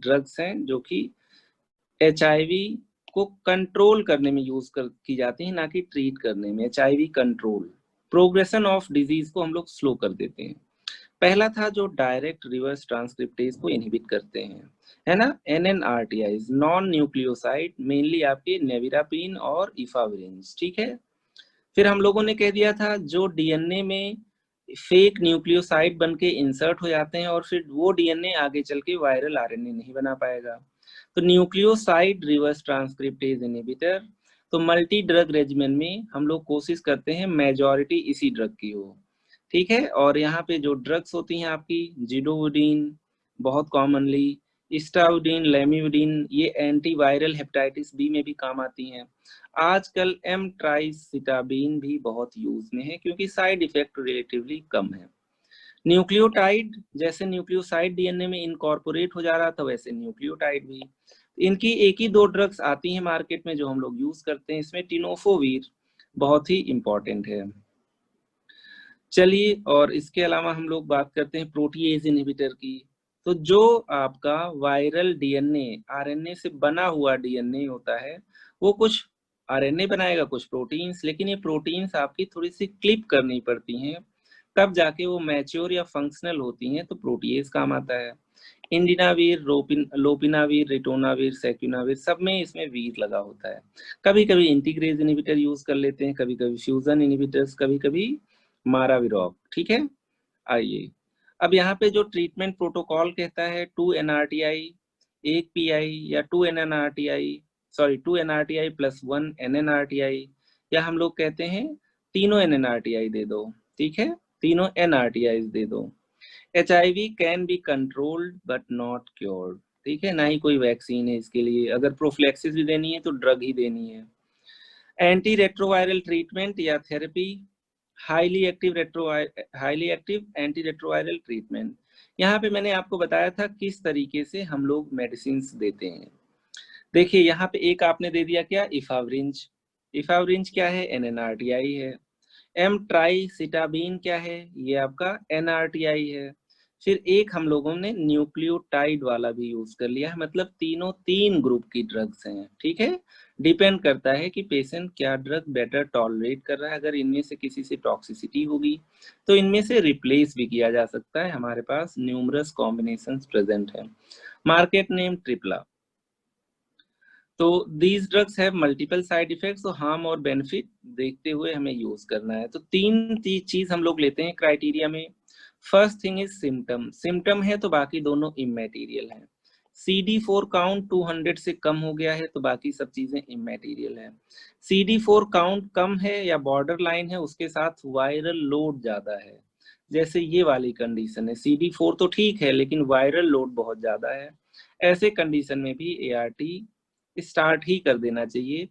Drugs हैं जो कि HIV को कंट्रोल करने में की जाती हैं, ना कि ट्रीट करने में। HIV control, progression of disease को हम लोग स्लो कर देते हैं। पहला था जो डायरेक्ट रिवर्स ट्रांसक्रिप्टेज को इनहिबिट करते हैं, है ना, NNRTIs, नॉन न्यूक्लियोसाइड, मेनली आपके नेविरापिन और इफाविरिन्स, ठीक है। फिर हम लोगों ने कह दिया था जो DNA में फेक न्यूक्लियोसाइड बन के इंसर्ट हो जाते हैं और फिर वो DNA आगे चल के वायरल RNA नहीं बना पाएगा, तो न्यूक्लियोसाइड रिवर्स ट्रांसक्रिप्टेज इनहिबिटर। तो मल्टी ड्रग रेजिमेन में हम लोग कोशिश करते हैं मेजॉरिटी इसी ड्रग की हो, ठीक है। और यहाँ पे जो ड्रग्स होती हैं आपकी, जिडोवुडीन बहुत कॉमनली, स्टाउडिन, लेमिउडिन, ये एंटीवायरल हेपेटाइटिस बी में भी काम आती हैं। आजकल एमट्राइसिटाबिन भी बहुत यूज में है क्योंकि साइड इफेक्ट रिलेटिवली कम है। न्यूक्लियोटाइड, जैसे न्यूक्लियोसाइड DNA में इनकॉर्पोरेट हो जा रहा था, वैसे न्यूक्लियोटाइड भी। इनकी एक ही दो ड्रग्स आती हैं मार्केट में जो हम लोग यूज करते हैं, इसमें टिनोफोवीर बहुत ही इंपॉर्टेंट है। चलिए, और इसके अलावा हम लोग बात करते हैं प्रोटीएज इनहिबिटर की। तो जो आपका वायरल DNA, RNA से बना हुआ DNA होता है, वो कुछ RNA बनाएगा, कुछ प्रोटीन्स, लेकिन ये प्रोटीन्स आपकी थोड़ी सी क्लिप करनी पड़ती हैं, तब जाके वो मैच्योर या फंक्शनल होती हैं, तो प्रोटीएज काम आता है। इंडिनावीर, लोपिनावीर, रिटोनावीर, सेक्यूनावीर, सब में इसमें वीर लगा होता है। कभी कभी इंटीग्रेज इनहिबिटर यूज कर लेते हैं, कभी कभी फ्यूजन इनहिबिटर्स, कभी कभी माराविरॉक, ठीक है। आइए, अब यहाँ पे जो ट्रीटमेंट प्रोटोकॉल कहता है 2 NRTI, 1 PI, या 2 NNRTI, sorry 2 NRTI plus 1 NNRTI, या हम लोग कहते हैं तीनों NNRTI दे दो, ठीक है, तीनों NRTIs दे दो। HIV can be controlled but not cured, ठीक है, ना ही कोई वैक्सीन है इसके लिए। अगर प्रोफ्लेक्सिस भी देनी है तो ड्रग ही देनी है। एंटी रेट्रोवायरल ट्रीटमेंट या therapy, highly active anti retroviral treatment. यहाँ पे मैंने आपको बताया था किस तरीके से हम लोग मेडिसिन देते हैं। देखिए यहाँ पे एक आपने दे दिया क्या, इफावरिंज। इफावरिंज क्या है, NNRTI है। एमट्राइसिटाबिन क्या है, ये आपका NRTI है। फिर एक हम लोगों ने न्यूक्लियोटाइड वाला भी यूज कर लिया है, मतलब तीनों 3 ग्रुप की ड्रग्स हैं, ठीक है। डिपेंड करता है कि पेशेंट क्या ड्रग बेटर टॉलरेट कर रहा है। अगर इनमें से किसी से टॉक्सिसिटी होगी तो इनमें से रिप्लेस भी किया जा सकता है। हमारे पास न्यूमरस कॉम्बिनेशंस प्रेजेंट है। Market name Tripla. तो these drugs have multiple side effects, तो हार्म और बेनिफिट देखते हुए हमें यूज करना है। तो 3 चीज हम लोग लेते हैं क्राइटेरिया में। First thing is symptom, symptom है तो बाकी दोनों इमैटीरियल हैं। CD4 काउंट 200 से कम हो गया है तो बाकी सब चीजें इमैटीरियल है। CD4 काउंट कम है या बॉर्डर लाइन है, उसके साथ वायरल लोड ज्यादा है, जैसे ये वाली कंडीशन है, CD4 तो ठीक है लेकिन वायरल लोड बहुत ज्यादा है, ऐसे कंडीशन में भी ART स्टार्ट ही कर देना चाहिए।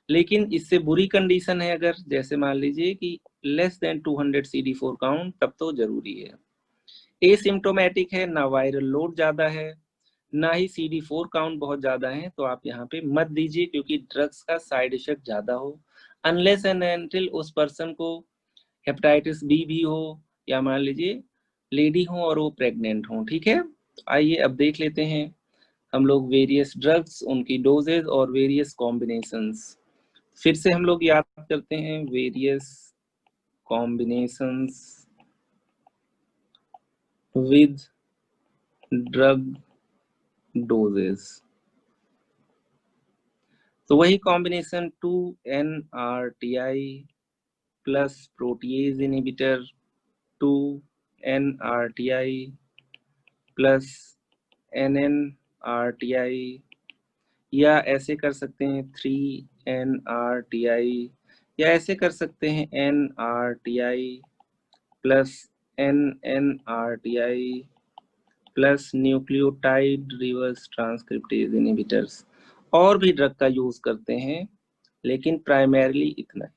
लेकिन इससे बुरी कंडीशन है अगर, जैसे मान लीजिए कि लेस देन 200 CD4 काउंट, तब तो जरूरी है। एसिम्टोमेटिक है, ना वायरल लोड ज्यादा है, ना ही CD4 काउंट बहुत ज्यादा है, तो आप यहाँ पे मत दीजिए क्योंकि ड्रग्स का साइड इफेक्ट ज्यादा हो। अनलेस एंड अनटिल उस पर्सन को हेपेटाइटिस बी भी हो, या मान लीजिए लेडी हो और वो प्रेग्नेंट हो, ठीक है। आइए अब देख लेते हैं हम लोग वेरियस ड्रग्स, उनकी डोजेज और वेरियस कॉम्बिनेशंस। फिर से हम लोग याद करते हैं various combinations with drug doses. तो वही combination 2 NRTI plus protease inhibitor, 2 NRTI plus NNRTI, या ऐसे कर सकते हैं 3 NRTI, या ऐसे कर सकते हैं NRTI plus NNRTI plus nucleotide reverse transcriptase inhibitors. और भी ड्रग का यूज करते हैं लेकिन प्राइमरीली इतना ही,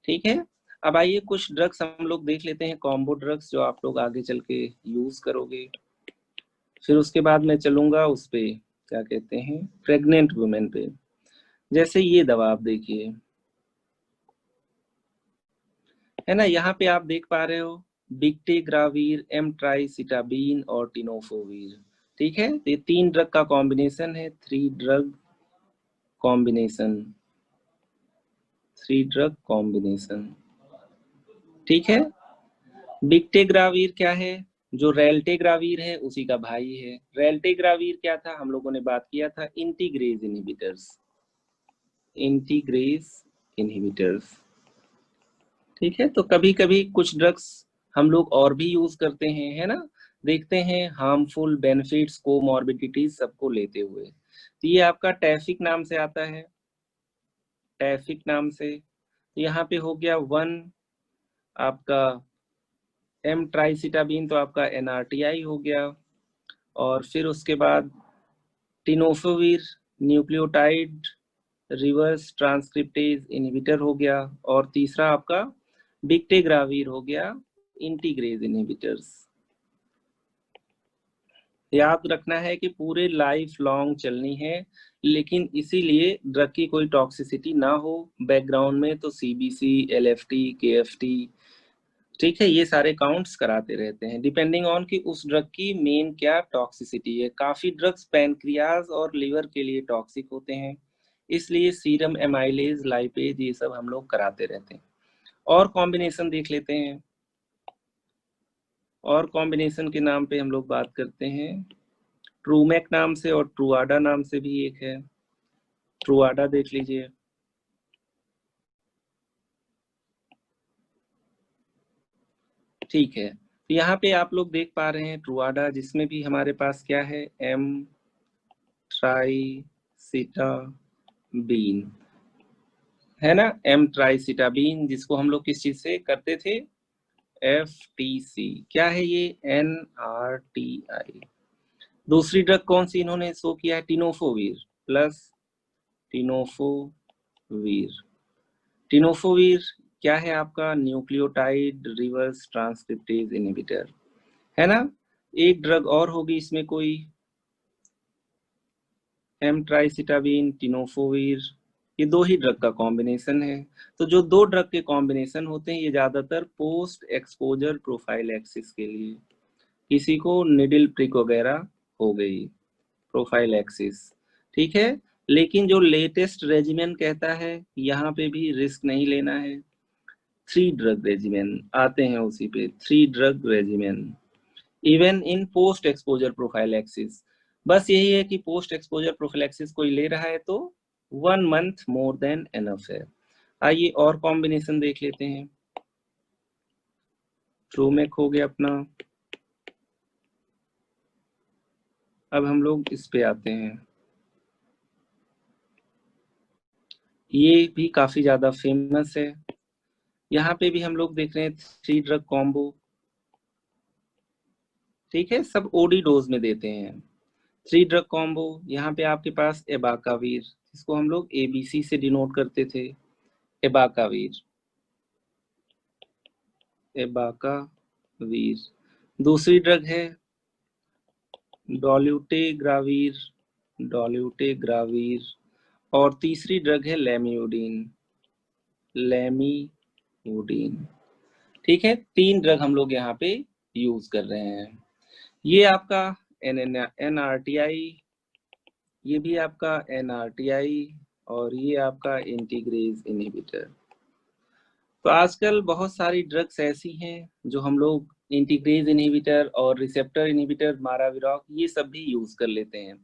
ठीक है। अब आइए कुछ ड्रग्स हम लोग देख लेते हैं, कॉम्बो ड्रग्स जो आप लोग आगे चल के यूज करोगे। फिर उसके बाद मैं चलूंगा उस पे, क्या कहते हैं, प्रेग्नेंट वुमेन पे। जैसे ये दवा आप देखिए, है ना, यहाँ पे आप देख पा रहे हो बिक्टिग्रावीर, एमट्राइसिटाबिन और टिनोफोवीर, ठीक है, तो ये 3 ड्रग का कॉम्बिनेशन है, 3 ड्रग कॉम्बिनेशन, 3 ड्रग कॉम्बिनेशन। ठीक है, बिक्टेग्रावीर क्या है? जो रेल्टेग्रावीर है उसी का भाई है। रेल्टेग्रावीर क्या था? हम लोगों ने बात किया था इंटीग्रेज इनहिबिटर्स, इंटीग्रेज इनहिबिटर्स। ठीक है, तो कभी कभी कुछ ड्रग्स हम लोग और भी यूज करते हैं, है ना, देखते हैं हार्मफुल बेनिफिट्स को मॉर्बिडिटीज सबको लेते हुए। तो ये आपका टैफिक नाम से आता है, टैफिक नाम से। तो यहाँ पे हो गया 1 आपका एम ट्राइसिटाबीन, तो आपका एनआरटीआई हो गया। और फिर उसके बाद टिनोफोवीर न्यूक्लियोटाइड रिवर्स ट्रांसक्रिप्टेज इनहिबिटर हो गया। और तीसरा आपका बिक्टेग्रावीर हो गया इंटीग्रेज इनहिबिटर्स। याद रखना है कि पूरे लाइफ लॉन्ग चलनी है, लेकिन इसीलिए ड्रग की कोई टॉक्सिसिटी ना हो बैकग्राउंड में, तो सीबीसी, एलएफटी, केएफटी, ठीक है, ये सारे काउंट्स कराते रहते हैं डिपेंडिंग ऑन कि उस ड्रग की मेन क्या टॉक्सिसिटी है। काफी ड्रग्स पैनक्रियाज और लिवर के लिए टॉक्सिक होते हैं, इसलिए सीरम एमाइलेज, लाइपेज, ये सब हम लोग कराते रहते हैं। और कॉम्बिनेशन देख लेते हैं, और कॉम्बिनेशन के नाम पे हम लोग बात करते हैं ट्रूमैक नाम से, और ट्रुआडा नाम से भी एक है, ट्रुआडा देख लीजिए। ठीक है, तो यहाँ पे आप लोग देख पा रहे हैं ट्रुआडा, जिसमें भी हमारे पास क्या है, एम ट्राइसिटाबीन, है ना, एम ट्राइसिटाबीन, जिसको हम लोग किस चीज से करते थे, एफटीसी। क्या है ये, एनआरटीआई। दूसरी ड्रग कौन सी इन्होंने शो किया है, टिनोफोवीर प्लस टिनोफोवीर। टिनोफोवीर क्या है आपका, न्यूक्लियोटाइड रिवर्स ट्रांसक्रिप्टेज इनहिबिटर, है ना। एक ड्रग और होगी इसमें कोई, एम ट्राइसिटाबीन, टिनोफोवीर, ये 2 ही ड्रग का कॉम्बिनेशन है। तो जो 2 ड्रग के कॉम्बिनेशन होते हैं ये ज्यादातर पोस्ट एक्सपोजर प्रोफाइलैक्सिस के लिए, किसी को निडल प्रिक वगैरह हो गई, प्रोफाइलैक्सिस, ठीक है। लेकिन जो लेटेस्ट रेजिमेन कहता है यहाँ पे भी रिस्क नहीं लेना है, 3 ड्रग रेजिमेन आते हैं उसी पे, 3 drug regimen even in post exposure prophylaxis. बस यही है कि पोस्ट एक्सपोजर प्रोफाइलैक्सिस कोई ले रहा है तो 1 मंथ मोर देन एनफ है। आइए और कॉम्बिनेशन देख लेते हैं। ट्रूमेक हो गया अपना। अब हम लोग इस पे आते हैं, ये भी काफी ज्यादा फेमस है। यहाँ पे भी हम लोग देख रहे हैं 3 ड्रग कॉम्बो, ठीक है, सब ओडी डोज में देते हैं। 3 ड्रग कॉम्बो, यहाँ पे आपके पास एबाकावीर, जिसको हम लोग एबीसी से डिनोट करते थे, एबाकावीर, एबाकावीर। दूसरी ड्रग है डोल्यूटेग्रावीर, डोल्यूटेग्रावीर। और तीसरी ड्रग है लेमियोडीन, लेमियोडीन। ठीक है, 3 ड्रग हम लोग यहाँ पे यूज कर रहे हैं। ये आपका एनआरटीआई, ये भी आपका एनआरटीआई, और ये आपका इंटीग्रेज इनहिबिटर। तो आजकल बहुत सारी ड्रग्स ऐसी हैं जो हम लोग इंटीग्रेज इनहिबिटर और रिसेप्टर इनहिबिटर, माराविरॉक, ये सब भी यूज कर लेते हैं।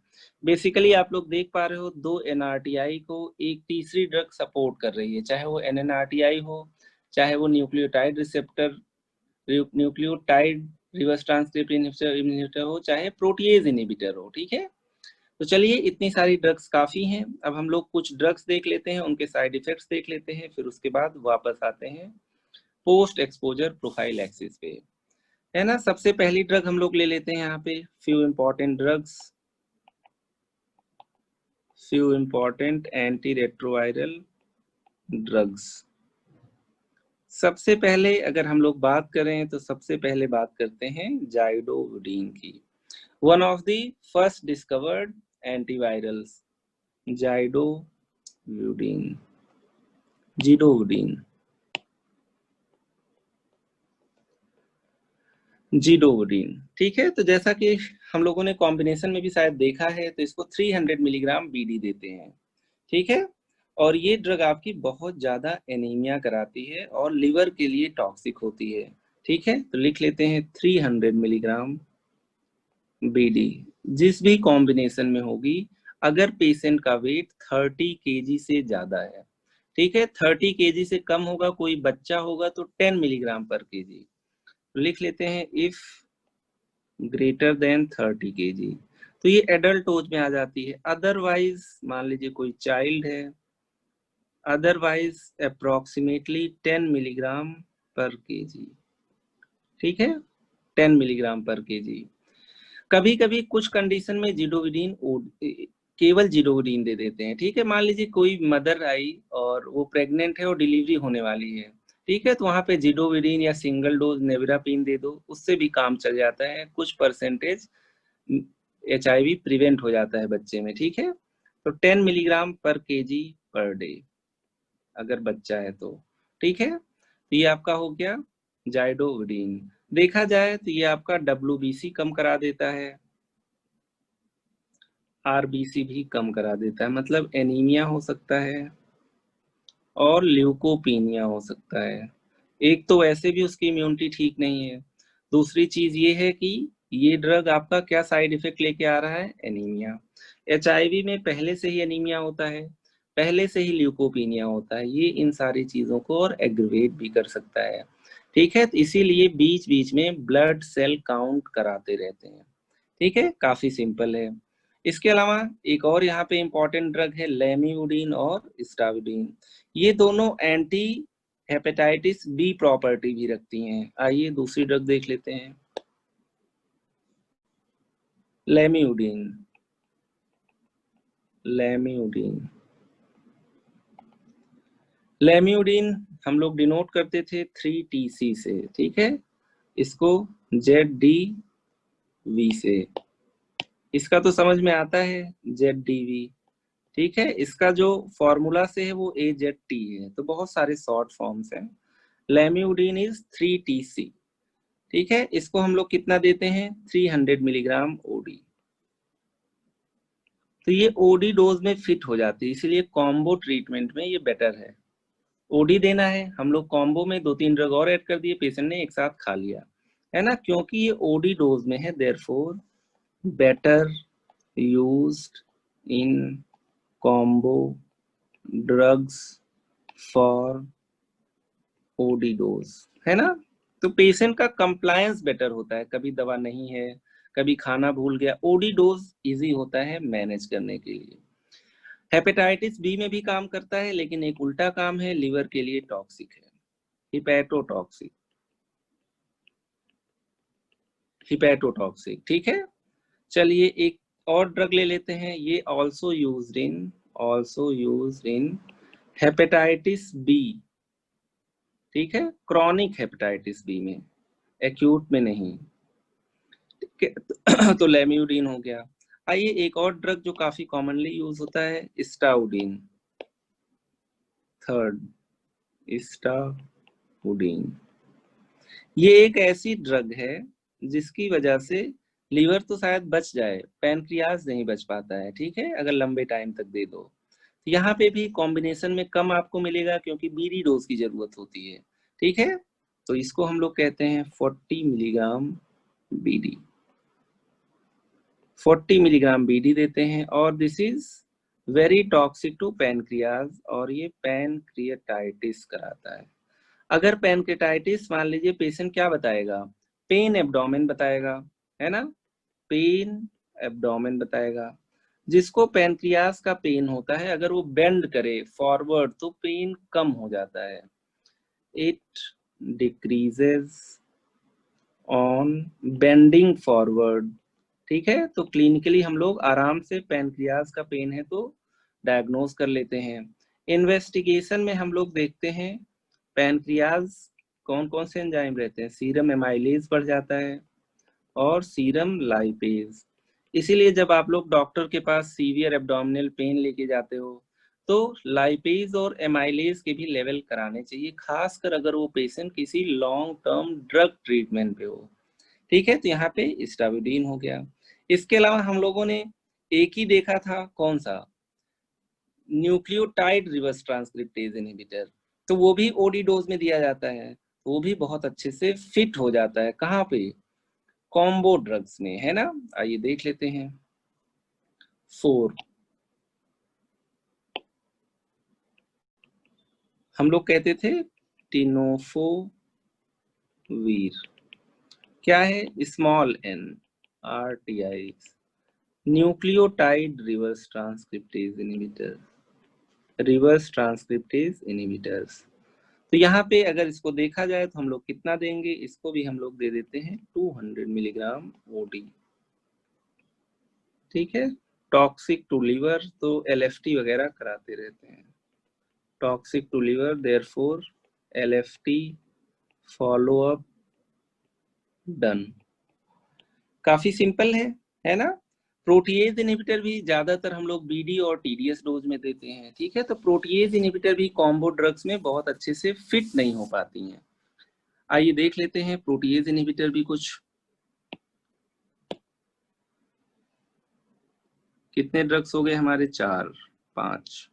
बेसिकली आप लोग देख पा रहे हो 2 एनआरटीआई को एक तीसरी ड्रग सपोर्ट कर रही है, चाहे वो एनएनआरटीआई हो, चाहे वो nucleotide receptor, nucleotide reverse transcript inhibitor हो, चाहे प्रोटीएज इनहिबिटर हो। ठीक है, तो चलिए इतनी सारी ड्रग्स काफी हैं। अब हम लोग कुछ ड्रग्स देख लेते हैं, उनके साइड इफेक्ट्स देख लेते हैं, फिर उसके बाद वापस आते हैं पोस्ट एक्सपोजर प्रोफाइलैक्सिस पे, है ना। सबसे पहली ड्रग हम लोग ले लेते हैं यहाँ पे, few important drugs, few important anti retroviral drugs. सबसे पहले अगर हम लोग बात करें तो सबसे पहले बात करते हैं जाइडोवुडीन की, one of the first discovered antivirals, zidovudine, zidovudine. Zidovudine, ठीक है। तो जैसा कि हम लोगों ने कॉम्बिनेशन में भी शायद देखा है, तो इसको 300 मिलीग्राम बीडी देते हैं, ठीक है। और ये ड्रग आपकी बहुत ज्यादा एनीमिया कराती है और लिवर के लिए टॉक्सिक होती है, ठीक है। तो लिख लेते हैं 300 मिलीग्राम बीडी जिस भी कॉम्बिनेशन में होगी, अगर पेशेंट का वेट 30 केजी से ज्यादा है, ठीक है। 30 केजी से कम होगा, कोई बच्चा होगा तो 10 मिलीग्राम पर केजी। लिख लेते हैं इफ ग्रेटर देन 30 केजी, तो ये एडल्ट डोज में आ जाती है। अदरवाइज मान लीजिए कोई चाइल्ड है, अदरवाइज अप्रोक्सीमेटली 10 मिलीग्राम पर केजी, ठीक है, 10 मिलीग्राम पर केजी। कभी कभी कुछ कंडीशन में जिडोविडीन केवल जिडोविडीन दे देते हैं, ठीक है। मान लीजिए कोई मदर आई और वो प्रेग्नेंट है और डिलीवरी होने वाली है, ठीक है, तो वहां पे जिडोविडीन या सिंगल डोज नेविरापिन दे दो, उससे भी काम चल जाता है। कुछ परसेंटेज HIV प्रिवेंट हो जाता है बच्चे में, ठीक है। तो 10 मिलीग्राम पर केजी पर डे अगर बच्चा है तो, ठीक है। तो ये आपका हो गया जाइडोविडीन। देखा जाए तो ये आपका WBC कम करा देता है, RBC भी कम करा देता है, मतलब एनीमिया हो सकता है और ल्यूकोपीनिया हो सकता है। एक तो वैसे भी उसकी इम्यूनिटी ठीक नहीं है, दूसरी चीज ये है कि ये ड्रग आपका क्या साइड इफेक्ट लेके आ रहा है, एनीमिया। HIV में पहले से ही एनीमिया होता है, पहले से ही ल्यूकोपीनिया होता है, ये इन सारी चीजों को और एग्रवेट भी कर सकता है, ठीक है। तो इसीलिए बीच बीच में ब्लड सेल काउंट कराते रहते हैं, ठीक है, काफी सिंपल है। इसके अलावा एक और यहाँ पे इंपॉर्टेंट ड्रग है लेमिउडीन और स्टाविडीन। ये दोनों एंटी हेपेटाइटिस बी प्रॉपर्टी भी रखती हैं। आइए दूसरी ड्रग देख लेते हैं, लेमिउडीन। लेमिउडीन लेमिउडीन हम लोग डिनोट करते थे 3TC से, ठीक है, इसको ZDV से। इसका तो समझ में आता है, ZDV, ठीक है। इसका जो फॉर्मूला से है वो AZT है, तो बहुत सारे शॉर्ट फॉर्म्स हैं। लेमिउडीन इज 3TC, ठीक है। इसको हम लोग कितना देते हैं, 300 मिलीग्राम OD। तो ये OD डोज में फिट हो जाती है, इसीलिए कॉम्बो ट्रीटमेंट में ये बेटर है। OD देना है, हम लोग कॉम्बो में 2-3 ड्रग और ऐड कर दिए, पेशेंट ने एक साथ खा लिया, है ना, क्योंकि ये OD डोज में है, therefore better used in combo drugs for OD dose, है ना। तो पेशेंट का कंप्लायंस बेटर होता है, कभी दवा नहीं है, कभी खाना भूल गया, OD डोज इजी होता है मैनेज करने के लिए। हेपेटाइटिस बी में भी काम करता है, लेकिन एक उल्टा काम है, लिवर के लिए टॉक्सिक है, हिपैटोटॉक्सिक, हिपैटोटॉक्सिक, ठीक है। चलिए एक और ड्रग ले लेते हैं, ये also used in hepatitis B, ठीक है, क्रॉनिक हेपेटाइटिस बी में, एक्यूट में नहीं, ठीक है। तो लेम्यूडिन हो गया। आइए एक और ड्रग जो काफी कॉमनली यूज होता है, स्टाउडिन, थर्ड स्टाउडिन। ये एक ऐसी ड्रग है जिसकी वजह से लीवर तो शायद बच जाए, पैनक्रियाज नहीं बच पाता है, ठीक है, अगर लंबे टाइम तक दे दो। यहाँ पे भी कॉम्बिनेशन में कम आपको मिलेगा क्योंकि बीडी डोज की जरूरत होती है, ठीक है। तो इसको हम लोग कहते हैं 40 मिलीग्राम बीडी, 40 मिलीग्राम बीडी देते हैं, और this is very toxic to pancreas, और ये पैनक्रियाटाइटिस कराता है। अगर पैनक्रियाटाइटिस मान लीजिए पेशेंट क्या बताएगा, पेन एब्डोमेन बताएगा, है ना, पेन एब्डोमेन बताएगा। जिसको पैनक्रियास का पेन होता है, अगर वो बेंड करे फॉरवर्ड तो पेन कम हो जाता है, it decreases on bending forward, ठीक है। तो क्लिनिकली हम लोग आराम से पैनक्रियास का पेन है तो डायग्नोज कर लेते हैं। इन्वेस्टिगेशन में हम लोग देखते हैं पैनक्रियास कौन कौन से एंजाइम रहते हैं, सीरम एमाइलेज बढ़ जाता है और सीरम लाइपेज। इसीलिए जब आप लोग डॉक्टर के पास सीवियर एब्डोमिनल पेन लेके जाते हो तो लाइपेज और एमाइलेज के भी लेवल कराने चाहिए, खासकर अगर वो पेशेंट किसी लॉन्ग टर्म ड्रग ट्रीटमेंट पे हो। ठीक है, तो यहाँ पे स्टाबिडीन हो गया। इसके अलावा हम लोगों ने एक ही देखा था, कौन सा, न्यूक्लियोटाइड रिवर्स ट्रांसक्रिप्टेज इनहिबिटर, तो वो भी ओडी डोज में दिया जाता है, वो भी बहुत अच्छे से फिट हो जाता है, कहाँ पे, कॉम्बो ड्रग्स में, है ना। आइए देख लेते हैं। 4 हम लोग कहते थे टिनोफोवीर, क्या है, small N RTI, nucleotide reverse transcriptase inhibitor, reverse transcriptase inhibitors. तो यहाँ पे अगर इसको देखा जाए तो हम लोग कितना देंगे, इसको भी हम लोग दे देते हैं 200 मिलीग्राम ओडी, ठीक है। टॉक्सिक टू लीवर, तो एलएफटी वगैरह कराते रहते हैं, toxic to liver, therefore LFT follow up done. काफी सिंपल है ना। प्रोटीएज इनहिबिटर भी ज्यादातर हम लोग बीडी और टीडीएस डोज में देते हैं, ठीक है। तो प्रोटीएज इनहिबिटर भी कॉम्बो ड्रग्स में बहुत अच्छे से फिट नहीं हो पाती हैं। आइए देख लेते हैं प्रोटीएज इनहिबिटर भी कुछ, कितने ड्रग्स हो गए हमारे, 4 5।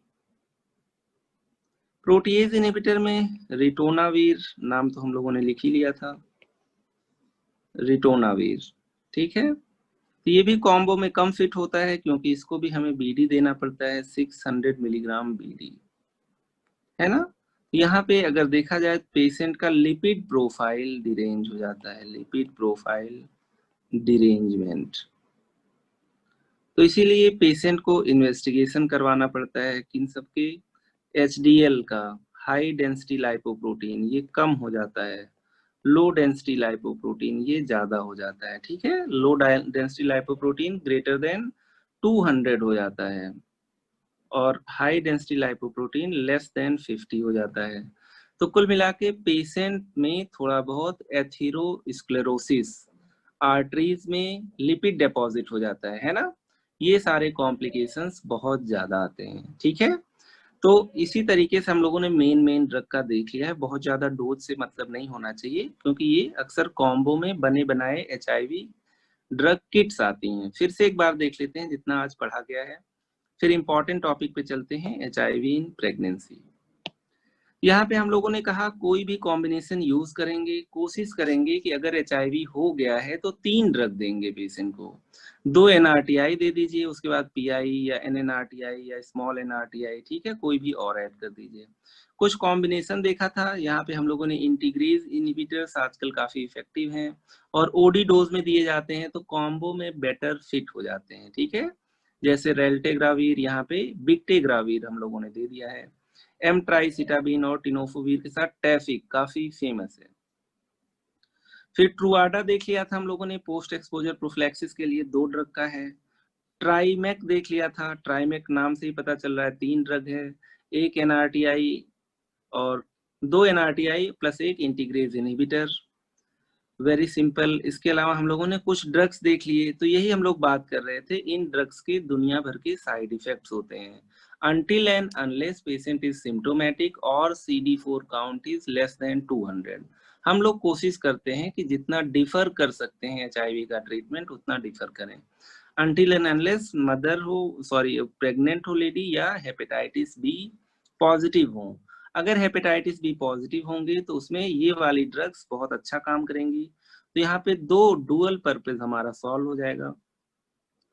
प्रोटीएज इनहिबिटर में रिटोनावीर, नाम तो हम लोगों ने लिख ही लिया था, रिटोनावीर, ठीक है। तो ये भी कॉम्बो में कम फिट होता है क्योंकि इसको भी हमें बीडी देना पड़ता है, 600 मिलीग्राम बीडी, है ना। यहाँ पे अगर देखा जाए पेशेंट का लिपिड प्रोफाइल डिरेंज हो जाता है, लिपिड प्रोफाइल डिरेंजमेंट, तो इसीलिए पेशेंट को इन्वेस्टिगेशन करवाना पड़ता है किन सबके, एचडीएल का, हाई डेंसिटी लाइपोप्रोटीन, ये कम हो जाता है, लो डेंसिटी लाइपोप्रोटीन ये ज्यादा हो जाता है, ठीक है। Low density lipoprotein greater than 200 हो जाता है और high density lipoprotein less than 50 हो जाता है। तो कुल मिला के पेशेंट में थोड़ा बहुत एथेरोस्क्लेरोसिस, आर्टरीज में लिपिड डिपॉजिट हो जाता है ना। ये सारे कॉम्प्लिकेशंस बहुत ज्यादा आते हैं, ठीक है। तो इसी तरीके से हम लोगों ने मेन ड्रग का देख लिया है, बहुत ज्यादा डोज से मतलब नहीं होना चाहिए क्योंकि ये अक्सर कॉम्बो में बने बनाए एचआईवी ड्रग किट्स आती हैं। फिर से एक बार देख लेते हैं जितना आज पढ़ा गया है, फिर इंपॉर्टेंट टॉपिक पे चलते हैं, एचआईवी इन प्रेगनेंसी। यहाँ पे हम लोगों ने कहा कोई भी कॉम्बिनेशन यूज करेंगे, कोशिश करेंगे कि अगर एचआईवी हो गया है तो 3 ड्रग देंगे पेशेंट को, 2 एनआरटीआई दे दीजिए, उसके बाद पीआई या एनएनआरटीआई या स्मॉल एनआरटीआई, ठीक है, कोई भी और ऐड कर दीजिए। कुछ कॉम्बिनेशन देखा था, यहाँ पे हम लोगों ने इंटीग्रेज इनहिबिटर्स आजकल काफी इफेक्टिव हैं और ओडी डोज में दिए जाते हैं तो कॉम्बो में बेटर फिट हो जाते हैं, ठीक है। जैसे रेल्टेग्रावीर, यहाँ पे बिक्टेग्रावीर हम लोगों ने दे दिया है, एम ट्राइसिटाबिन और टिनोफोवीर के साथ टैफिक काफी फेमस है। फिर ट्रुआडा देख लिया था हम लोगों ने, पोस्ट एक्सपोजर प्रोफिलैक्सिस के लिए 2 ड्रग का है। ट्राइमेक देख लिया था, ट्राइमेक नाम से ही पता चल रहा है 3 ड्रग है, एक एनआरटीआई और 2 एनआरटीआई प्लस एक इंटीग्रेज इनहिबिटर, वेरी सिंपल। इसके अलावा हम लोगों ने कुछ ड्रग्स देख लिए, तो यही हम लोग बात कर रहे थे, इन ड्रग्स के दुनिया भर के साइड इफेक्ट्स होते हैं। until and unless patient is symptomatic और CD4 count is less than 200, हम लोग कोशिश करते हैं कि जितना डिफर कर सकते हैं एचआईवी का ट्रीटमेंट उतना डिफर करें। until and unless मदर हो, सॉरी प्रेग्नेंट हो लेडी, या हेपेटाइटिस बी पॉजिटिव हो। अगर हेपेटाइटिस बी पॉजिटिव होंगे तो उसमें ये वाली ड्रग्स बहुत अच्छा काम करेंगी। तो यहाँ पे 2 डुअल पर्पस हमारा सॉल्व हो जाएगा,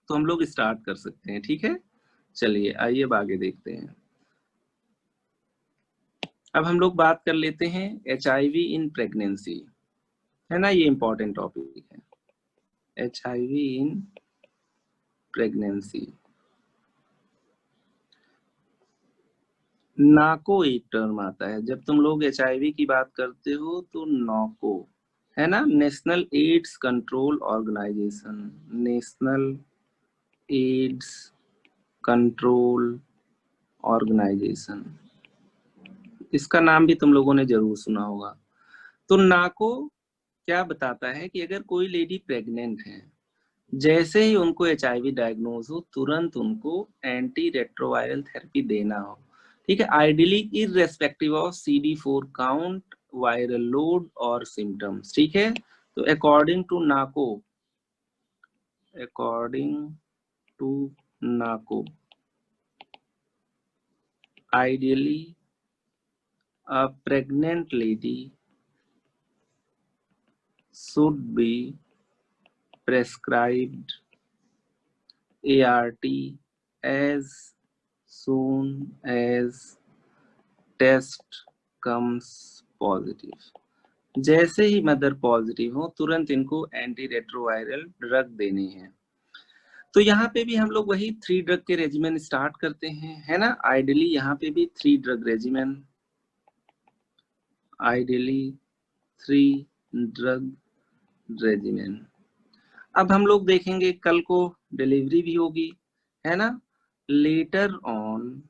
तो हम लोग स्टार्ट कर सकते हैं, ठीक है। चलिए आइए अब आगे देखते हैं। अब हम लोग बात कर लेते हैं एचआईवी इन प्रेगनेंसी, है ना, ये इंपॉर्टेंट टॉपिक है, एचआईवी इन प्रेगनेंसी। नाको एक टर्म आता है जब तुम लोग एचआईवी की बात करते हो, तो नाको, है ना, national AIDS control organisation, national AIDS control organisation, इसका नाम भी तुम लोगों ने जरूर सुना होगा। तो नाको क्या बताता है कि अगर कोई लेडी प्रेग्नेंट है, जैसे ही उनको एचआईवी डायग्नोज हो तुरंत उनको एंटी रेट्रोवायरल थेरेपी देना हो, ठीक है, ideally irrespective of CD4 count, viral load और सिम्टम्स, ठीक है। तो according to NACO ideally a pregnant lady should be prescribed ART as soon as test comes positive। जैसे ही मदर पॉजिटिव हो तुरंत इनको एंटी रेट्रोवायरल ड्रग देनी है। तो यहाँ पे भी हम लोग वही 3 ड्रग के रेजिमेन स्टार्ट करते हैं, है ना। आइडियली यहाँ पे भी 3 drug regimen, ideally 3 drug regimen. अब हम लोग देखेंगे कल को डिलीवरी भी होगी, है ना। Later on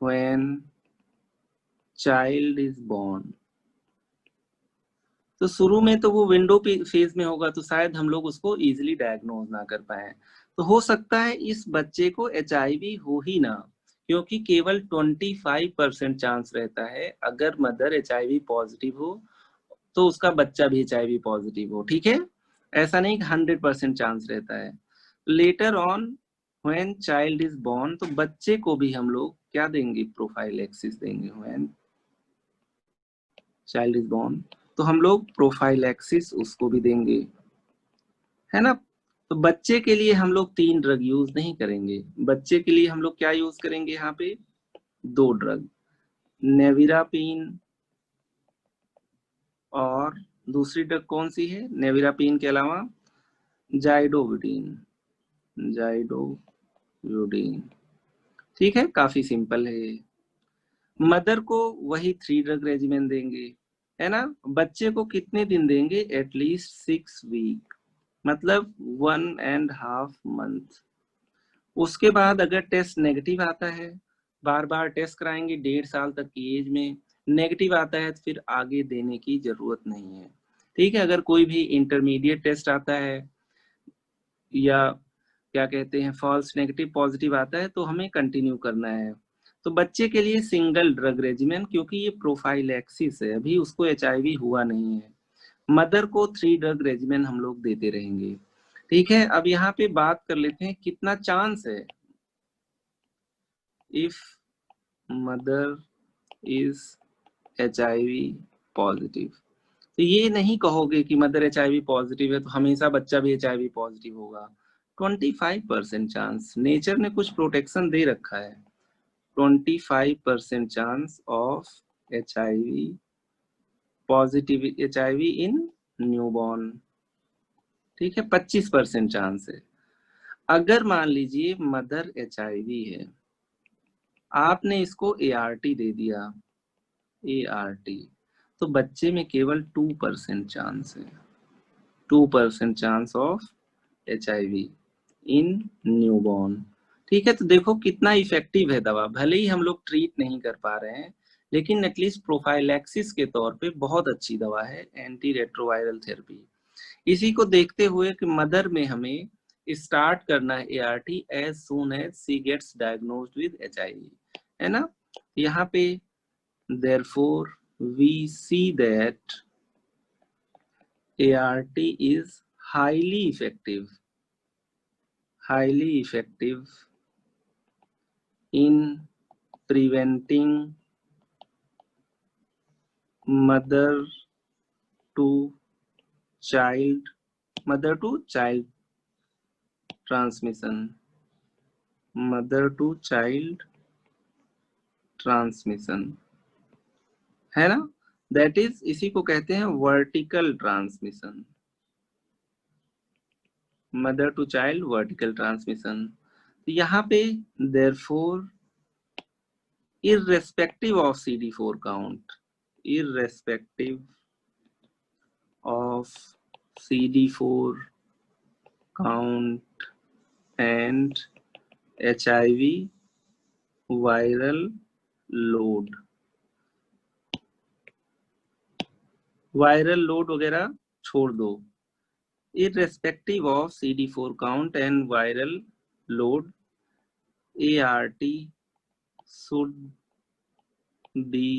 when child is born, तो शुरू में तो वो विंडो फेज में होगा तो शायद हम लोग उसको इजीली डायग्नोज ना कर पाए। तो हो सकता है इस बच्चे को HIV हो ही ना, क्योंकि केवल 25% चांस रहता है अगर मदर HIV पॉजिटिव हो तो उसका बच्चा भी HIV पॉजिटिव हो, ठीक है। ऐसा नहीं कि 100% चांस रहता है। Later on when child is born, तो बच्चे को भी हम लोग क्या देंगे, प्रोफाइलैक्सिस देंगे। व्हेन चाइल्ड इज बोर्न तो हम लोग प्रोफाइलैक्सिस उसको भी देंगे, है ना। तो बच्चे के लिए हम लोग 3 ड्रग यूज नहीं करेंगे, बच्चे के लिए हम लोग क्या यूज करेंगे, यहाँ पे 2 ड्रग, नेविरापिन और दूसरी ड्रग कौन सी है, नेविरापिन के अलावा जाइडोविडिन, ठीक है, काफी सिंपल है। मदर को वही 3 ड्रग रेजिमेन देंगे, है ना। बच्चे को कितने दिन देंगे, एटलीस्ट 6 वीक, मतलब 1.5 मंथ। उसके बाद अगर टेस्ट नेगेटिव आता है, बार बार टेस्ट कराएंगे 1.5 साल तक की एज में, नेगेटिव आता है तो फिर आगे देने की जरूरत नहीं है, ठीक है। अगर कोई भी इंटरमीडिएट टेस्ट आता है या क्या कहते हैं फॉल्स नेगेटिव पॉजिटिव आता है तो हमें कंटिन्यू करना है। तो बच्चे के लिए सिंगल ड्रग रेजिमेन, क्योंकि ये प्रोफाइलैक्सिस है, अभी उसको HIV हुआ नहीं है। मदर को 3 ड्रग रेजिमेन हम लोग देते रहेंगे, ठीक है। अब यहाँ पे बात कर लेते हैं कितना चांस है, if mother is HIV positive. तो ये नहीं कहोगे कि मदर HIV पॉजिटिव है तो हमेशा बच्चा भी HIV पॉजिटिव होगा। 25% चांस, नेचर ने कुछ प्रोटेक्शन दे रखा है। 25% chance of HIV positive, HIV in newborn, ठीक है। 25% चांस है। अगर मान लीजिए मदर HIV है, आपने इसको ART दे दिया, ART, तो बच्चे में केवल 2% चांस है, 2% chance of HIV in newborn, ठीक है। तो देखो कितना इफेक्टिव है दवा, भले ही हम लोग ट्रीट नहीं कर पा रहे हैं लेकिन एटलीस्ट प्रोफाइलैक्सिस के तौर पे बहुत अच्छी दवा है एंटी रेट्रोवायरल थेरेपी। इसी को देखते हुए कि मदर में हमें स्टार्ट करना है ART as soon as she gets diagnosed with HIV, है ना। यहाँ पे therefore we see that ART is highly effective in preventing mother to child transmission, है ना। दैट इज, इसी को कहते हैं vertical transmission, mother to child vertical transmission. तो यहाँ पे therefore irrespective of CD4 count, irrespective of CD4 count and HIV viral load, viral load वगैरह छोड़ दो, irrespective of CD4 count and viral load, ART should be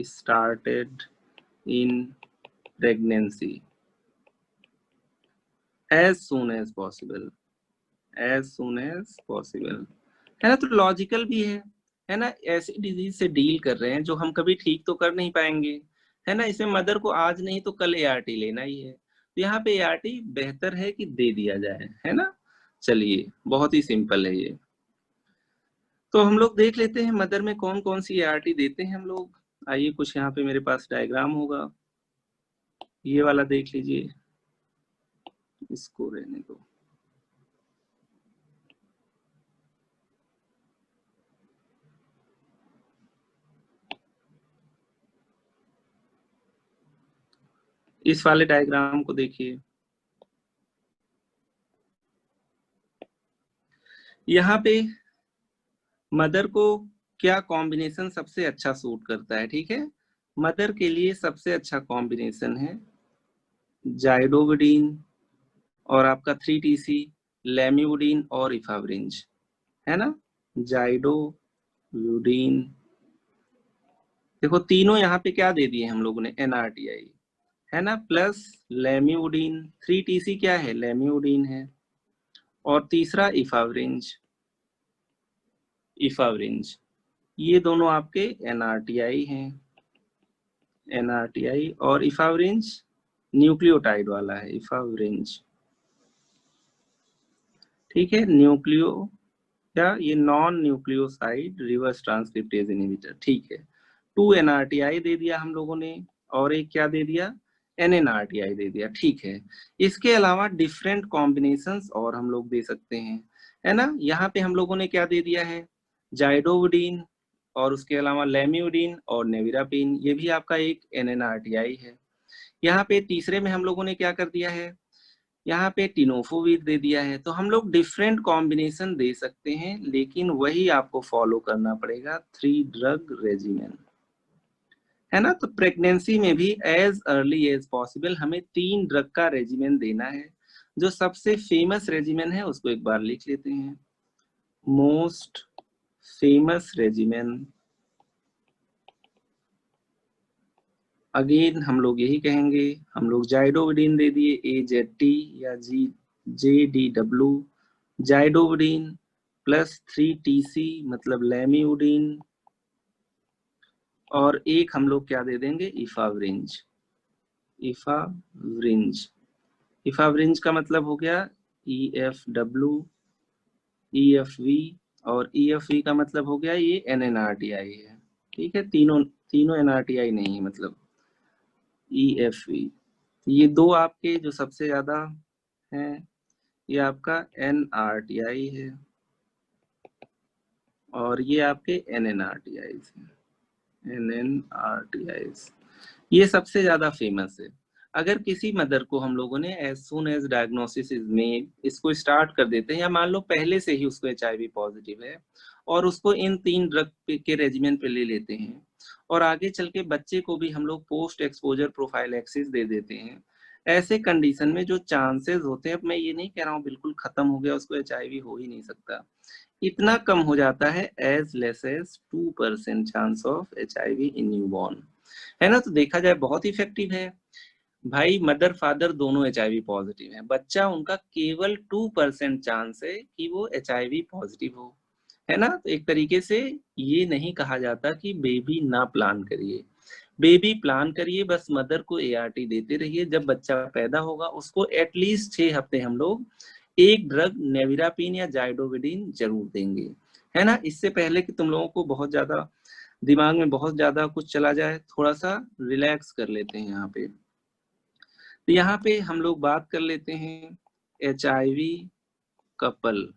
started in pregnancy as soon as possible, as soon as possible, है ना। तो logical भी है ना। ऐसी डिजीज से डील कर रहे हैं जो हम कभी ठीक तो कर नहीं पाएंगे, है ना। इसमें मदर को आज नहीं तो कल एआरटी लेना ही है, तो यहाँ पे एआरटी बेहतर है कि दे दिया जाए, है ना। चलिए, बहुत ही सिंपल है ये। तो हम लोग देख लेते हैं मदर में कौन कौन सी एआरटी देते हैं हम लोग। आइए, कुछ यहाँ पे मेरे पास डायग्राम होगा, ये वाला देख लीजिए, इसको रहने दो। इस वाले डायग्राम को देखिए, यहाँ पे मदर को क्या कॉम्बिनेशन सबसे अच्छा सूट करता है, ठीक है। मदर के लिए सबसे अच्छा कॉम्बिनेशन है जाइडोविडीन और आपका 3TC, लेमिवुडीन और इफावरिंज, है ना। जाइडोविडीन, देखो तीनों यहाँ पे क्या दे दिए हम लोगों ने, NRTI, है ना, प्लस लेमिवुडीन। 3TC क्या है, लेमिवुडीन है, और तीसरा इफावरिंज, इफावरिंज। ये दोनों आपके NRTI हैं, NRTI। और इफावरिंज न्यूक्लियोटाइड वाला है, इफावरिंज, ठीक है। न्यूक्लियो क्या, ये non nucleoside reverse transcriptase inhibitor, ठीक है। 2 NRTI दे दिया हम लोगों ने, और एक क्या दे दिया, NNRTI दे दिया, ठीक है। इसके अलावा डिफरेंट कॉम्बिनेशंस और हम लोग दे सकते हैं, है ना। यहाँ पे हम लोगों ने क्या दे दिया है, जाइडोविडीन, और उसके अलावा लेमिउडीन और नेविरापिन, ये भी आपका एक NNRTI है। यहाँ पे तीसरे में हम लोगों ने क्या कर दिया है, यहाँ पे टिनोफोविर दे दिया है। तो हम लोग डिफरेंट कॉम्बिनेशन दे सकते हैं, लेकिन वही आपको फॉलो करना पड़ेगा 3 ड्रग रेजिमेन, है ना। तो प्रेगनेंसी में भी एज अर्ली एज पॉसिबल हमें 3 ड्रग का रेजिमेन देना है। जो सबसे फेमस रेजिमेन है उसको एक बार लिख लेते हैं, मोस्ट फेमस रेजिमेन। अगेन हम लोग यही कहेंगे, हम लोग जाइडोविडीन दे दिए, AZT या JDW, जाइडोविडीन प्लस 3TC मतलब लेमिउडीन, और एक हम लोग क्या दे देंगे, इफावरिंज, इफावरिंज। इफावरिंज का मतलब हो गया EFW, EFV, और EFV का मतलब हो गया ये NNRTI है, ठीक है। तीनों तीनों NRTI नहीं है, मतलब EFV। ये दो आपके जो सबसे ज्यादा हैं, ये आपका NRTI है, और ये आपके NNRTI हैं, NNRTI, ये सबसे ज्यादा फेमस है। अगर किसी मदर को हम लोगों ने एज सून एज डायग्नोसिस में इसको स्टार्ट कर देते हैं, या मान लो पहले से ही उसको HIV पॉजिटिव है, और उसको इन 3 ड्रग के रेजिमेंट पे ले लेते हैं, और आगे चल के बच्चे को भी हम लोग पोस्ट एक्सपोजर प्रोफाइलैक्सिस दे देते हैं, ऐसे कंडीशन में जो चांसेस होते हैं, अब मैं ये नहीं कह रहा हूँ बिल्कुल खत्म हो गया, उसको HIV हो ही नहीं सकता, इतना कम हो जाता है, as less as 2% chance of HIV in newborn, है ना। तो देखा जाए बहुत इफेक्टिव है भाई। मदर फादर दोनों HIV पॉजिटिव है, बच्चा उनका केवल 2% चांस है कि वो HIV पॉजिटिव हो, है ना। तो एक तरीके से ये नहीं कहा जाता कि बेबी ना प्लान करिए, बेबी प्लान करिए, बस मदर को ART देते रहिए। जब बच्चा पैदा होगा उसको एटलीस्ट 6 हफ्ते हम लोग एक ड्रग नेविरापिन या जाइडोविडीन जरूर देंगे, है ना। इससे पहले कि तुम लोगों को बहुत ज्यादा दिमाग में बहुत ज्यादा कुछ चला जाए, थोड़ा सा रिलैक्स कर लेते हैं यहाँ पे। तो यहाँ पे हम लोग बात कर लेते हैं HIV कपल।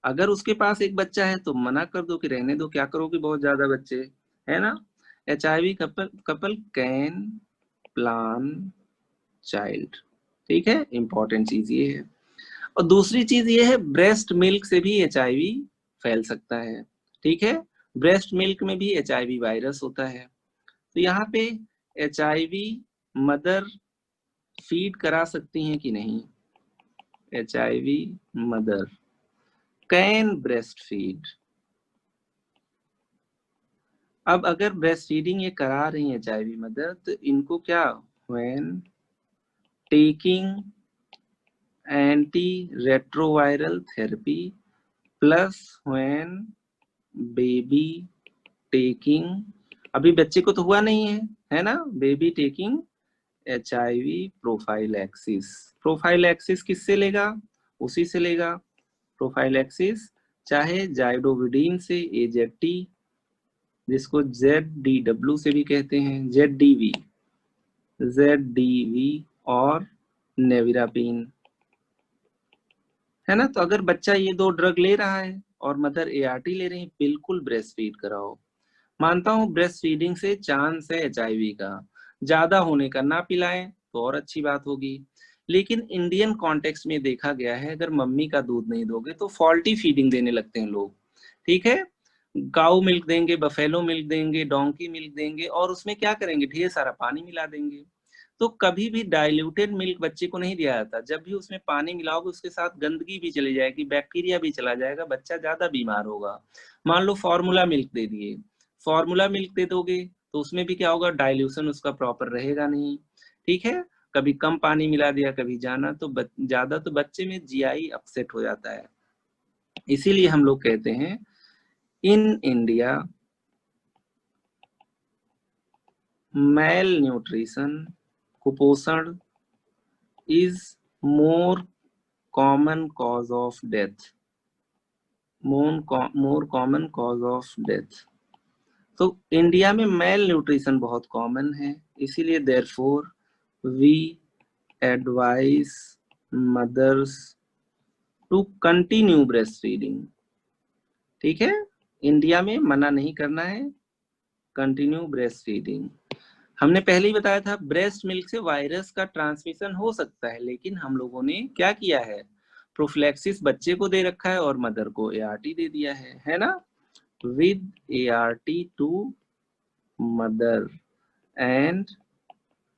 अगर उसके पास एक बच्चा है तो मना कर दो कि रहने दो, क्या करोगे बहुत ज्यादा बच्चे, है ना। HIV couple couple can plan child, ठीक है, इंपॉर्टेंट चीज ये है। और दूसरी चीज ये है, ब्रेस्ट मिल्क से भी HIV फैल सकता है, ठीक है। ब्रेस्ट मिल्क में भी HIV वायरस होता है। तो यहाँ पे HIV मदर फीड करा सकती हैं कि नहीं, HIV mother can breast feed. अब अगर ब्रेस्ट फीडिंग ये करा रही है HIV मदर, तो इनको क्या when taking antiretroviral therapy plus when baby taking, अभी बच्चे को तो हुआ नहीं है ना, baby taking HIV prophylaxis. Prophylaxis किससे लेगा? उसी से लेगा प्रोफाइलैक्सिस, चाहे जाइडोविडीन से AZT, जिसको ZDW से भी कहते हैं, ZDV और नेविरापिन, है ना। तो अगर बच्चा ये 2 ड्रग ले रहा है और मदर ART ले रही है, बिल्कुल ब्रेस्ट फीड कराओ। मानता हूँ ब्रेस्ट फीडिंग से चांस है HIV का ज्यादा होने का, ना पिलाएं तो और अच्छी बात होगी। लेकिन इंडियन कॉन्टेक्स्ट में देखा गया है, अगर मम्मी का दूध नहीं दोगे तो फॉल्टी फीडिंग देने लगते हैं लोग, ठीक है। काऊ मिल्क देंगे, बफेलो मिल्क देंगे, डोंकी मिल्क देंगे, और उसमें क्या करेंगे, ढेर सारा पानी मिला देंगे। तो कभी भी डाइल्यूटेड मिल्क बच्चे को नहीं दिया जाता। जब भी उसमें पानी मिलाओगे उसके साथ गंदगी भी चली जाएगी, बैक्टीरिया भी चला जाएगा, बच्चा ज्यादा बीमार होगा। मान लो फॉर्मूला मिल्क दे दिए, फॉर्मूला मिल्क दे दोगे तो उसमें भी क्या होगा, डाइल्यूशन उसका प्रॉपर रहेगा नहीं, ठीक है। कभी कम पानी मिला दिया, कभी जाना तो ज्यादा, तो बच्चे में GI अपसेट हो जाता है। इसीलिए हम लोग कहते हैं इन इंडिया मेल न्यूट्रिशन, कुपोषण is more common cause of death, more common cause of death। तो इंडिया में मेल न्यूट्रिशन बहुत कॉमन है, इसीलिए therefore we advise mothers to continue breast feeding, ठीक है। इंडिया में मना नहीं करना है, कंटिन्यू ब्रेस्ट फीडिंग। हमने पहले ही बताया था ब्रेस्ट मिल्क से वायरस का ट्रांसमिशन हो सकता है, लेकिन हम लोगों ने क्या किया है, प्रोफिलैक्सिस बच्चे को दे रखा है और मदर को ART दे दिया है ना। With ART to mother and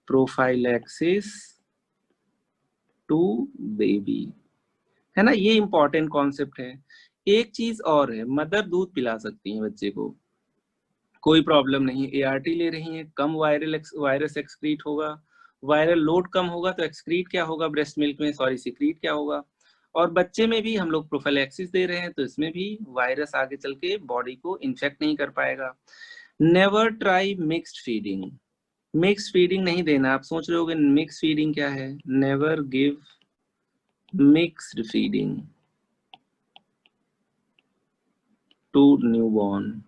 prophylaxis to baby, है ना। ये इंपॉर्टेंट कॉन्सेप्ट है। एक चीज और है, मदर दूध पिला सकती है बच्चे को, कोई प्रॉब्लम नहीं। ART ले रही है, कम वायरस एक्सक्रीट होगा, वायरल लोड कम होगा तो एक्सक्रीट क्या होगा ब्रेस्ट मिल्क में, सॉरी सिक्रीट क्या होगा। और बच्चे में भी हम लोग प्रोफिलैक्सिस दे रहे हैं, तो इसमें भी वायरस आगे चल के बॉडी को इन्फेक्ट नहीं कर पाएगा। Never try mixed feeding, mix feeding नहीं देना। आप सोच रहे होगे मिक्स फीडिंग क्या है, never give mixed feeding to newborn.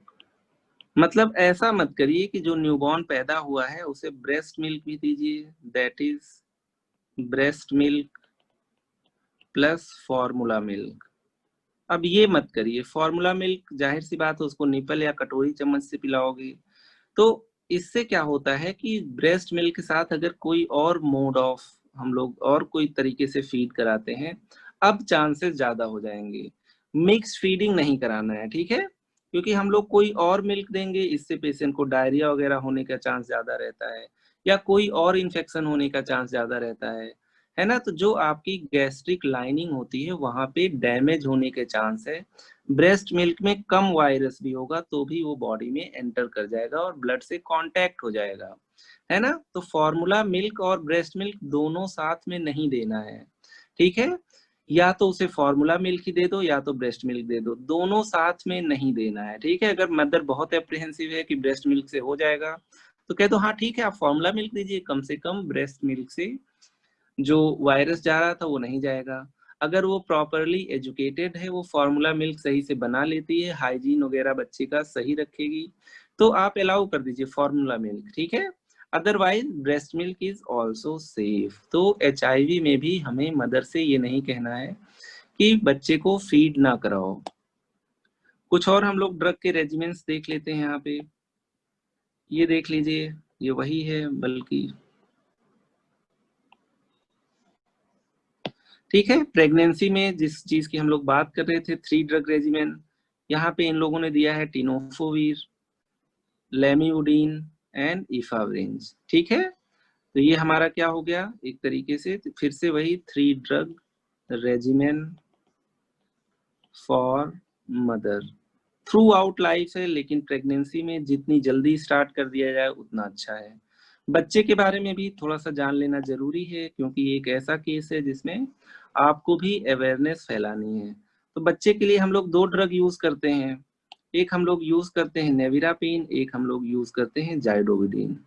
मतलब ऐसा मत करिए कि जो न्यूबॉर्न पैदा हुआ है उसे ब्रेस्ट मिल्क भी दीजिए, that is breast milk plus formula milk. अब ये मत करिए, फॉर्मूला मिल्क जाहिर सी बात है उसको निपल या कटोरी चम्मच से पिलाओगे, तो इससे क्या होता है कि ब्रेस्ट मिल्क के साथ अगर कोई और मोड ऑफ हम लोग और कोई तरीके से फीड कराते हैं, अब चांसेस ज्यादा हो जाएंगे। मिक्स फीडिंग नहीं कराना है, ठीक है। क्योंकि हम लोग कोई और मिल्क देंगे, इससे पेशेंट को डायरिया वगैरह होने का चांस ज्यादा रहता है, या कोई और इन्फेक्शन होने का चांस ज्यादा रहता है ना। तो जो आपकी गैस्ट्रिक लाइनिंग होती है वहां पे डैमेज होने के चांस है। ब्रेस्ट मिल्क में कम वायरस भी होगा तो भी वो बॉडी में एंटर कर जाएगा और ब्लड से कांटेक्ट हो जाएगा, है ना। तो फॉर्मूला मिल्क और ब्रेस्ट मिल्क दोनों साथ में नहीं देना है, ठीक है। या तो उसे फॉर्मूला मिल्क ही दे दो या तो ब्रेस्ट मिल्क दे दो, दोनों साथ में नहीं देना है, ठीक है। अगर मदर बहुत एप्रीहेंसिव है कि ब्रेस्ट मिल्क से हो जाएगा तो कह दो हाँ ठीक है आप फॉर्मूला मिल्क दीजिए, कम से कम ब्रेस्ट मिल्क से जो वायरस जा रहा था वो नहीं जाएगा। अगर वो प्रॉपरली एजुकेटेड है, वो फॉर्मूला मिल्क सही से बना लेती है, हाइजीन वगैरह बच्चे का सही रखेगी, तो आप अलाउ कर दीजिए फॉर्मूला मिल्क, ठीक है। Otherwise breast milk is also safe. तो HIV में भी हमें मदर से ये नहीं कहना है कि बच्चे को फीड ना कराओ। कुछ और हम लोग ड्रग के रेजिमेंट्स देख लेते हैं यहाँ पे, ये देख लीजिए, ये वही है बल्कि, ठीक है। प्रेगनेंसी में जिस चीज की हम लोग बात कर रहे थे, 3 ड्रग रेजिमेन, यहाँ पे इन लोगों ने दिया है टिनोफोवीर, लेमिउडीन एंड इफावरिंज, ठीक है। तो ये हमारा क्या हो गया एक तरीके से, तो फिर से वही 3 drug regimen for mother through out life है, लेकिन प्रेगनेंसी में जितनी जल्दी स्टार्ट कर दिया जाए उतना अच्छा है। बच्चे के बारे में भी थोड़ा सा जान लेना जरूरी है, क्योंकि ये एक ऐसा केस है जिसमें आपको भी अवेयरनेस फैलानी है। तो बच्चे के लिए हम लोग 2 ड्रग यूज करते हैं। एक हम लोग यूज करते हैं नेविरापिन, एक हम लोग यूज करते हैं जाइडोविडिन।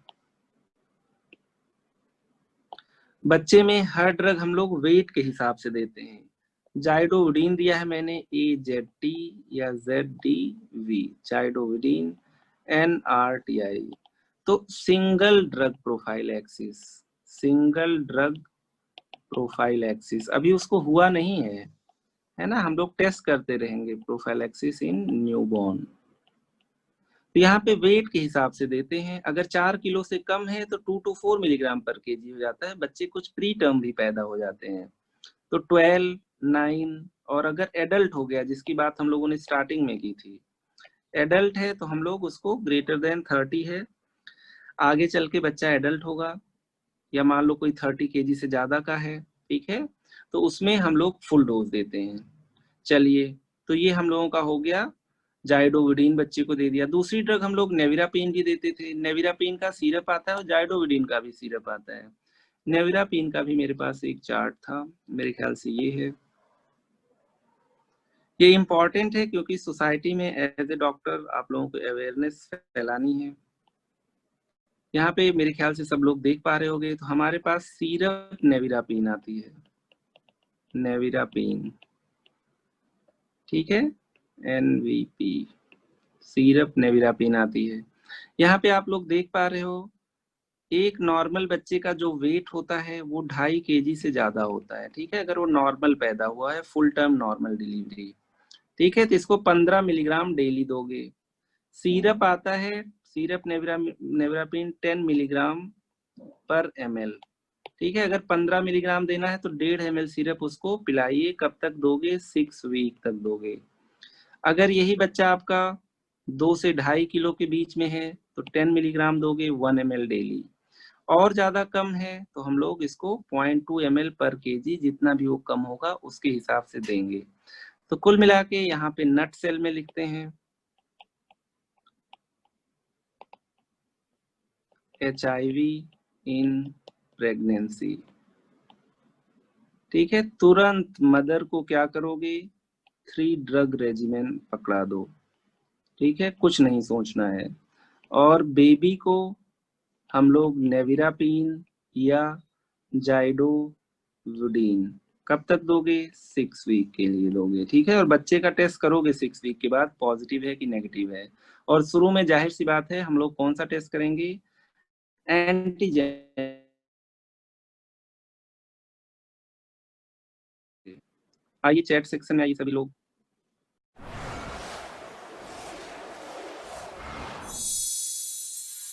बच्चे में हर ड्रग हम लोग वेट के हिसाब से देते हैं। जाइडोविडिन दिया है मैंने AZT या ZDV, जाइडोविडिन NRTI। तो single drug profile axis, single drug profile axis अभी उसको हुआ नहीं है ना, हम लोग टेस्ट करते रहेंगे प्रोफाइल एक्सिस इन न्यूबॉर्न। तो यहाँ पे वेट के हिसाब से देते हैं। अगर 4 किलो से कम है तो 2 to 4 मिलीग्राम पर केजी हो जाता है। बच्चे कुछ प्री टर्म भी पैदा हो जाते हैं, तो 12, 9, और अगर एडल्ट हो गया, जिसकी बात हम लोगों ने स्टार्टिंग में की थी, एडल्ट है तो हम लोग उसको ग्रेटर देन 30 है, आगे चल के बच्चा एडल्ट होगा, या मान लो कोई 30 केजी से ज्यादा का है, ठीक है, तो उसमें हम लोग फुल डोज देते हैं। चलिए, तो ये हम लोगों का हो गया, जाइडोविडिन बच्चे को दे दिया। दूसरी ड्रग हम लोग नेविरापिन भी देते थे। नेविरापिन का सिरप आता है और जाइडोविडिन का भी सिरप आता है। नेविरापिन का भी मेरे पास एक चार्ट था, मेरे ख्याल से ये है। ये इम्पोर्टेंट है क्योंकि सोसाइटी में एज ए डॉक्टर आप लोगों को अवेयरनेस फैलानी है। यहाँ पे मेरे ख्याल से सब लोग देख पा रहे होंगे, तो हमारे पास सिरप नेविरापिन आती है, नेविरापिन, ठीक है, NVP, सिरप नेविरापिन आती है। यहाँ पे आप लोग देख पा रहे हो, एक नॉर्मल बच्चे का जो वेट होता है वो 2.5 केजी से ज्यादा होता है, ठीक है, अगर वो नॉर्मल पैदा हुआ है, फुल टर्म नॉर्मल डिलीवरी, ठीक है, तो इसको 15 मिलीग्राम डेली दोगे। सिरप आता है, सिरप नेविरापिन 10 मिलीग्राम पर ml, ठीक है, अगर 15 मिलीग्राम देना है तो 1.5 ml सिरप उसको पिलाइए। कब तक दोगे? 6 वीक तक दोगे। अगर यही बच्चा आपका 2 से 2.5 किलो के बीच में है तो 10 मिलीग्राम दोगे 1 ml डेली। और ज्यादा कम है तो हम लोग इसको 0.2 ml पर केजी, जितना भी वो कम होगा उसके हिसाब से देंगे। तो कुल मिला के यहाँ पे नट सेल में लिखते हैं HIV इन प्रेगनेंसी, ठीक है। तुरंत मदर को क्या करोगे? 3 ड्रग रेजिमेन पकड़ा दो, ठीक है, कुछ नहीं सोचना है। और बेबी को हम लोग नेविरापिन या जाइडोविडिन कब तक दोगे? 6 वीक के लिए दोगे, ठीक है। और बच्चे का टेस्ट करोगे 6 वीक के बाद, पॉजिटिव है कि नेगेटिव है। और शुरू में जाहिर सी बात है हम लोग कौन सा टेस्ट करेंगे? एंटीजन। आइए चैट सेक्शन में आइए सभी लोग।